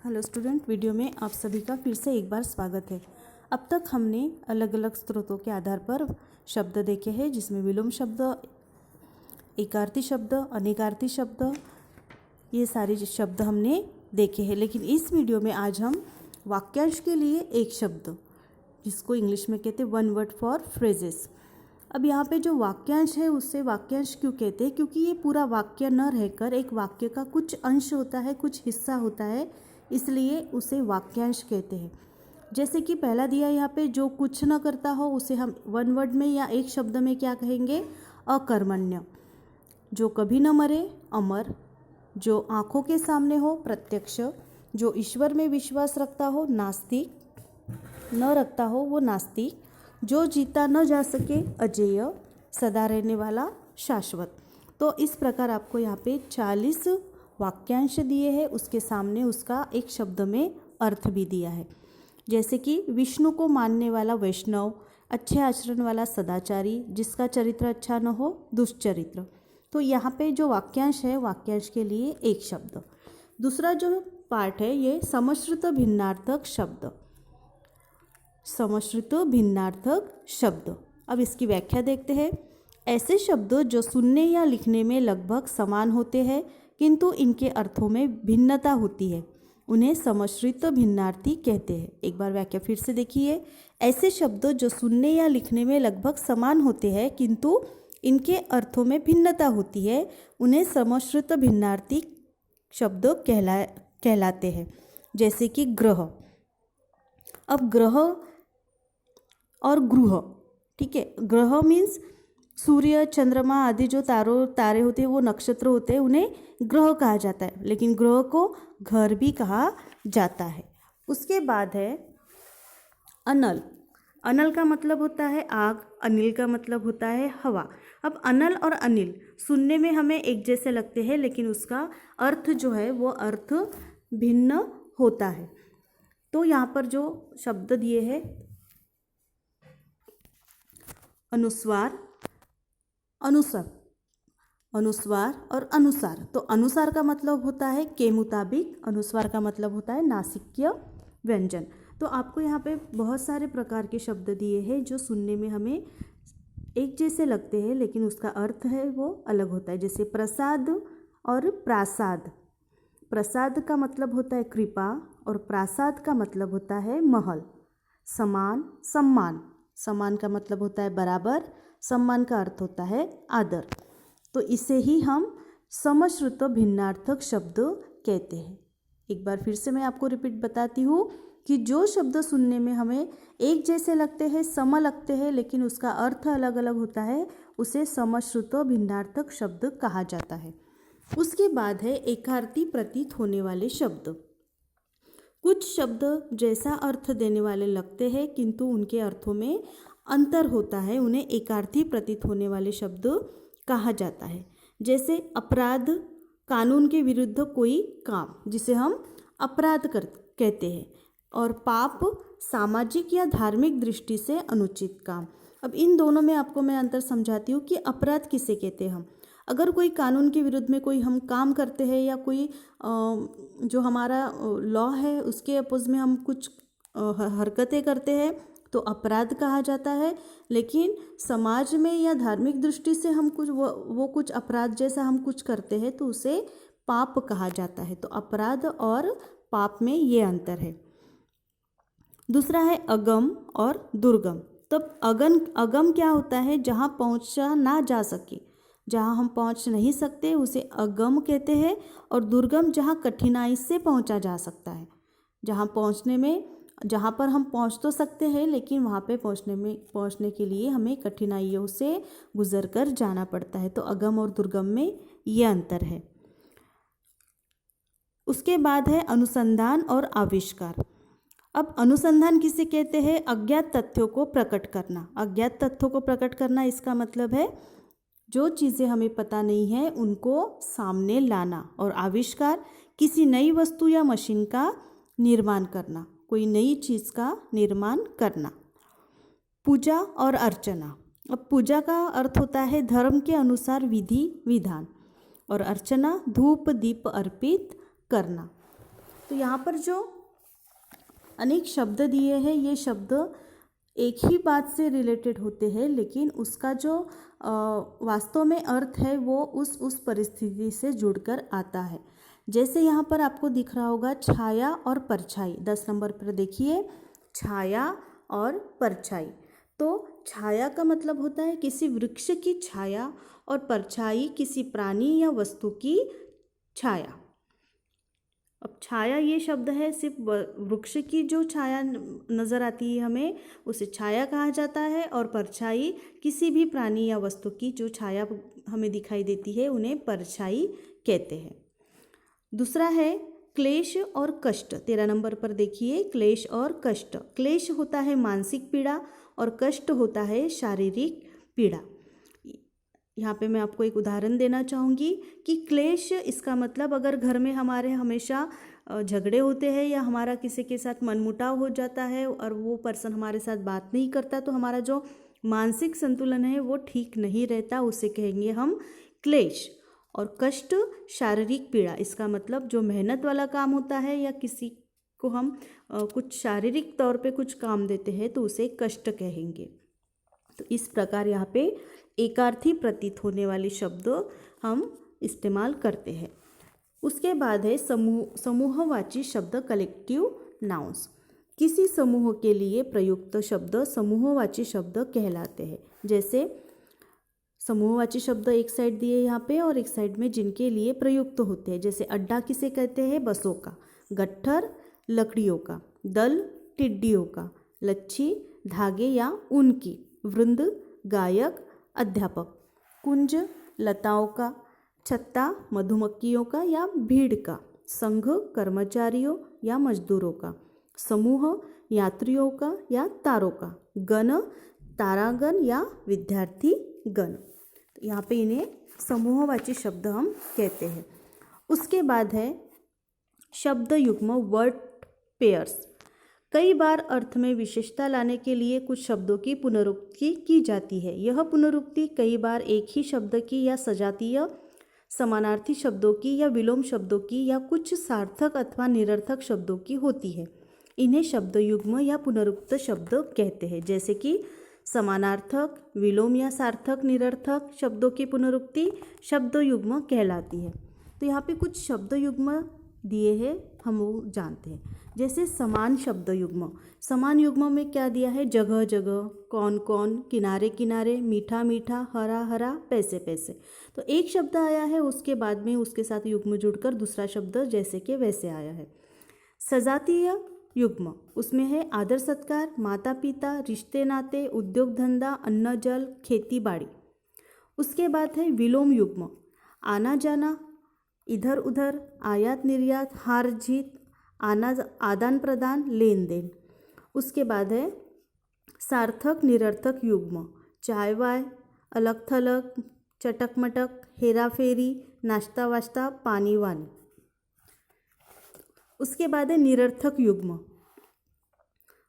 Hello student, video में आप सभी का फिर से एक बार स्वागत है। अब तक हमने अलग अलग स्रोतों के आधार पर शब्द देखे हैं, जिसमें विलोम शब्द, एकार्थी शब्द, अनेकार्थी शब्द, ये सारे शब्द हमने देखे हैं। लेकिन इस वीडियो में आज हम वाक्यांश के लिए एक शब्द, जिसको इंग्लिश में कहते हैं वन वर्ड फॉर फ्रेजेस। अब यहाँ पे जो वाक्यांश है उससे वाक्यांश क्यों कहते हैं? क्योंकि ये पूरा वाक्य न रहकर एक वाक्य का कुछ अंश होता है, कुछ हिस्सा होता है, इसलिए उसे वाक्यांश कहते हैं। जैसे कि पहला दिया यहाँ पे, जो कुछ न करता हो उसे हम वन वर्ड में या एक शब्द में क्या कहेंगे? अकर्मण्य। जो कभी न मरे, अमर। जो आँखों के सामने हो, प्रत्यक्ष। जो ईश्वर में विश्वास रखता हो, नास्तिक। न रखता हो वो नास्तिक। जो जीता न जा सके, अजेय। सदा रहने वाला, शाश्वत। तो इस प्रकार आपको यहाँ पे 40 वाक्यांश दिए हैं, उसके सामने उसका एक शब्द में अर्थ भी दिया है। जैसे कि विष्णु को मानने वाला वैष्णव, अच्छे आचरण वाला सदाचारी, जिसका चरित्र अच्छा न हो, दुष्चरित्र। तो यहाँ पे जो वाक्यांश है, वाक्यांश के लिए एक शब्द। दूसरा जो पार्ट है ये समश्रुत भिन्नार्थक शब्द। समश्रुत भिन्नार्थक शब्द। अब इसकी व्याख्या देखते हैं। ऐसे शब्द जो सुनने या लिखने में लगभग समान होते हैं किंतु इनके अर्थों में भिन्नता होती है, उन्हें समश्रुत भिन्नार्थी कहते हैं। एक बार व्याख्या फिर से देखिए। ऐसे शब्द जो सुनने या लिखने में लगभग समान होते हैं किंतु इनके अर्थों में भिन्नता होती है, उन्हें समश्रुत भिन्नार्थी शब्द कहलाते हैं। जैसे कि ग्रह। अब ग्रह और गृह, ठीक है। ग्रह मीन्स सूर्य, चंद्रमा आदि जो तारे होते हैं, वो नक्षत्र होते हैं, उन्हें ग्रह कहा जाता है। लेकिन ग्रह को घर भी कहा जाता है। उसके बाद है अनल। अनल का मतलब होता है आग, अनिल का मतलब होता है हवा। अब अनल और अनिल सुनने में हमें एक जैसे लगते हैं, लेकिन उसका अर्थ जो है वो अर्थ भिन्न होता है। तो यहाँ पर जो शब्द दिए हैं, अनुस्वार, अनुस्वार, अनुस्वार और अनुसार। तो अनुसार का मतलब होता है के मुताबिक, अनुस्वार का मतलब होता है नासिक्य व्यंजन। तो आपको यहाँ पे बहुत सारे प्रकार के शब्द दिए हैं जो सुनने में हमें एक जैसे लगते हैं, लेकिन उसका अर्थ है वो अलग होता है। जैसे प्रसाद और प्रासाद। प्रसाद का मतलब होता है कृपा और प्रासाद का मतलब होता है महल। समान, सम्मान। समान का मतलब होता है बराबर, सम्मान का अर्थ होता है आदर। तो इसे ही हम समश्रुत भिन्नार्थक शब्द कहते हैं। एक बार फिर से मैं आपको रिपीट बताती हूँ कि जो शब्द सुनने में हमें एक जैसे लगते हैं, सम लगते हैं, लेकिन उसका अर्थ अलग अलग होता है, उसे समश्रुत भिन्नार्थक शब्द कहा जाता है। उसके बाद है एकार्थी प्रतीत होने वाले शब्द। कुछ शब्द जैसा अर्थ देने वाले लगते हैं किंतु उनके अर्थों में अंतर होता है, उन्हें एकार्थी प्रतीत होने वाले शब्द कहा जाता है। जैसे अपराध, कानून के विरुद्ध कोई काम, जिसे हम अपराध कहते हैं। और पाप, सामाजिक या धार्मिक दृष्टि से अनुचित काम। अब इन दोनों में आपको मैं अंतर समझाती हूँ कि अपराध किसे कहते हैं हम। अगर कोई कानून के विरुद्ध में कोई हम काम करते हैं या कोई जो हमारा लॉ है उसके अपोज में हम कुछ हरकतें करते हैं तो अपराध कहा जाता है। लेकिन समाज में या धार्मिक दृष्टि से हम कुछ वो कुछ अपराध जैसा हम कुछ करते हैं तो उसे पाप कहा जाता है। तो अपराध और पाप में ये अंतर है। दूसरा है अगम और दुर्गम। तो अगम क्या होता है? जहाँ पहुँचा ना जा सके, जहाँ हम पहुँच नहीं सकते उसे अगम कहते हैं। और दुर्गम जहाँ कठिनाई से पहुँचा जा सकता है, जहाँ पर हम पहुँच तो सकते हैं लेकिन वहाँ पे पहुँचने के लिए हमें कठिनाइयों से गुजर कर जाना पड़ता है। तो अगम और दुर्गम में ये अंतर है। उसके बाद है अनुसंधान और आविष्कार। अब अनुसंधान किसे कहते हैं? अज्ञात तथ्यों को प्रकट करना। अज्ञात तथ्यों को प्रकट करना, इसका मतलब है जो चीज़ें हमें पता नहीं है उनको सामने लाना। और आविष्कार, किसी नई वस्तु या मशीन का निर्माण करना, कोई नई चीज़ का निर्माण करना। पूजा और अर्चना। अब पूजा का अर्थ होता है धर्म के अनुसार विधि विधान, और अर्चना धूप दीप अर्पित करना। तो यहाँ पर जो अनेक शब्द दिए हैं ये शब्द एक ही बात से रिलेटेड होते हैं, लेकिन उसका जो वास्तव में अर्थ है वो उस परिस्थिति से जुड़कर आता है। जैसे यहाँ पर आपको दिख रहा होगा छाया और परछाई। 10 नंबर पर देखिए छाया और परछाई। तो छाया का मतलब होता है किसी वृक्ष की छाया और परछाई किसी प्राणी या वस्तु की छाया। अब छाया ये शब्द है सिर्फ वृक्ष की जो छाया नज़र आती है हमें उसे छाया कहा जाता है, और परछाई किसी भी प्राणी या वस्तु की जो छाया हमें दिखाई देती है उन्हें परछाई कहते हैं। दूसरा है क्लेश और कष्ट। 13 नंबर पर देखिए क्लेश और कष्ट। क्लेश होता है मानसिक पीड़ा और कष्ट होता है शारीरिक पीड़ा। यहाँ पे मैं आपको एक उदाहरण देना चाहूँगी कि क्लेश, इसका मतलब अगर घर में हमारे हमेशा झगड़े होते हैं या हमारा किसी के साथ मनमुटाव हो जाता है और वो पर्सन हमारे साथ बात नहीं करता, तो हमारा जो मानसिक संतुलन है वो ठीक नहीं रहता, उसे कहेंगे हम क्लेश। और कष्ट शारीरिक पीड़ा, इसका मतलब जो मेहनत वाला काम होता है या किसी को हम कुछ शारीरिक तौर पे कुछ काम देते हैं तो उसे कष्ट कहेंगे। तो इस प्रकार यहाँ पे एकार्थी प्रतीत होने वाले शब्द हम इस्तेमाल करते हैं। उसके बाद है समूहवाची शब्द कलेक्टिव नाउन्स। किसी समूह के लिए प्रयुक्त शब्द समूहवाची शब्द कहलाते हैं। जैसे समूहवाची शब्द एक साइड दिए यहाँ पे और एक साइड में जिनके लिए प्रयुक्त होते हैं। जैसे अड्डा किसे कहते हैं? बसों का। गट्ठर लकड़ियों का। दल टिड्डियों का। लच्छी धागे या ऊन की। वृंद गायक अध्यापक। कुंज लताओं का। छत्ता मधुमक्खियों का या भीड़ का। संघ कर्मचारियों या मजदूरों का। समूह यात्रियों का या तारों का। गण तारागण या विद्यार्थी गण। तो यहाँ पे इन्हें समूहवाची शब्द हम कहते हैं। उसके बाद है शब्द युग्म वर्ड पेयर्स। कई बार अर्थ में विशेषता लाने के लिए कुछ शब्दों की पुनरुक्ति की जाती है। यह पुनरुक्ति कई बार एक ही शब्द की या सजातीय समानार्थी शब्दों की या विलोम शब्दों की या कुछ सार्थक अथवा निरर्थक शब्दों की होती है। इन्हें शब्द युग्म या पुनरुक्त शब्द कहते हैं। जैसे कि समानार्थक, विलोम या सार्थक, निरर्थक शब्दों की पुनरुक्ति शब्द युग्म कहलाती है। तो यहाँ पे कुछ शब्द युग्म दिए हैं, हम वो जानते हैं। जैसे समान शब्द युग्म। समान युग्म में क्या दिया है? जगह जगह, कौन कौन, किनारे किनारे, मीठा मीठा, हरा हरा, पैसे पैसे। तो एक शब्द आया है, उसके बाद में उसके साथ युग्म जुड़कर दूसरा शब्द जैसे कि वैसे आया है। सजातीय युग्म, उसमें है आदर सत्कार, माता पिता, रिश्ते नाते, उद्योग धंधा, अन्न जल, खेती बाड़ी। उसके बाद है विलोम युग्म। आना जाना, इधर उधर, आयात निर्यात, हार जीत, आदान प्रदान, लेन देन। उसके बाद है सार्थक निरर्थक युग्म। चाय वाय, अलग थलग, चटक मटक, हेरा फेरी, नाश्ता वाश्ता, पानी वानी। उसके बाद है निरर्थक युग्म।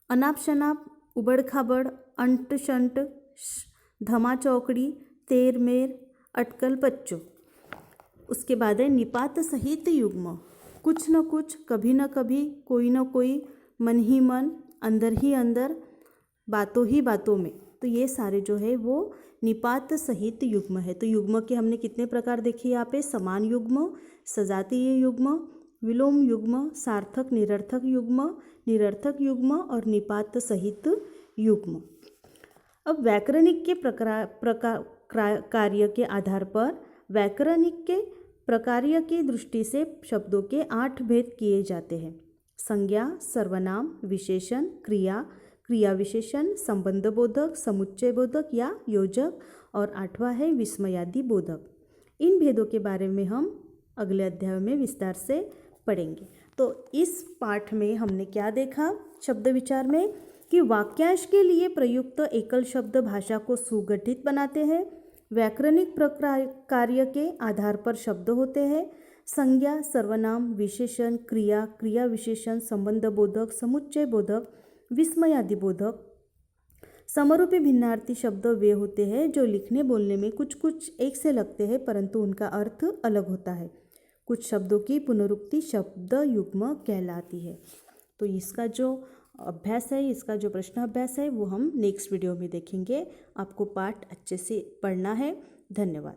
अनाप शनाप, उबड़ खाबड़, अंट शंट, धमा चौकड़ी, तेर मेर, अटकल पच्चो। उसके बाद है निपात सहित युग्म। कुछ न कुछ, कभी न कभी, कोई न कोई, मन ही मन, अंदर ही अंदर, बातों ही बातों में। तो ये सारे जो है वो निपात सहित युग्म है। तो युग्म के हमने कितने प्रकार देखे यहाँ पे? समान युग्म, सजातीय युग्म, विलोम युग्म, सार्थक निरर्थक युग्म, निरर्थक युग्म और निपात सहित युग्म। अब व्याकरणिक के कार्य के आधार पर व्याकरणिक के प्रकार्य की दृष्टि से शब्दों के 8 भेद किए जाते हैं। संज्ञा, सर्वनाम, विशेषण, क्रिया, क्रिया विशेषण, संबंध बोधक, समुच्चय बोधक या योजक, और 8वां है विस्मयादि बोधक। इन भेदों के बारे में हम अगले अध्याय में विस्तार से पढ़ेंगे। तो इस पाठ में हमने क्या देखा शब्द विचार में कि वाक्यांश के लिए प्रयुक्त एकल शब्द भाषा को सुगठित बनाते हैं। व्याकरणिक कार्य के आधार पर शब्द होते हैं। संज्ञा, सर्वनाम, विशेषण, क्रिया, क्रिया विशेषण, संबंध बोधक, समुच्चय बोधक, विस्मयादि बोधक। समरूपी भिन्नार्थी शब्द वे होते हैं जो लिखने बोलने में कुछ कुछ एक से लगते हैं परंतु उनका अर्थ अलग होता है। कुछ शब्दों की पुनरुक्ति शब्द युग्म कहलाती है। तो इसका जो अभ्यास है, इसका जो प्रश्न अभ्यास है वो हम नेक्स्ट वीडियो में देखेंगे। आपको पाठ अच्छे से पढ़ना है। धन्यवाद।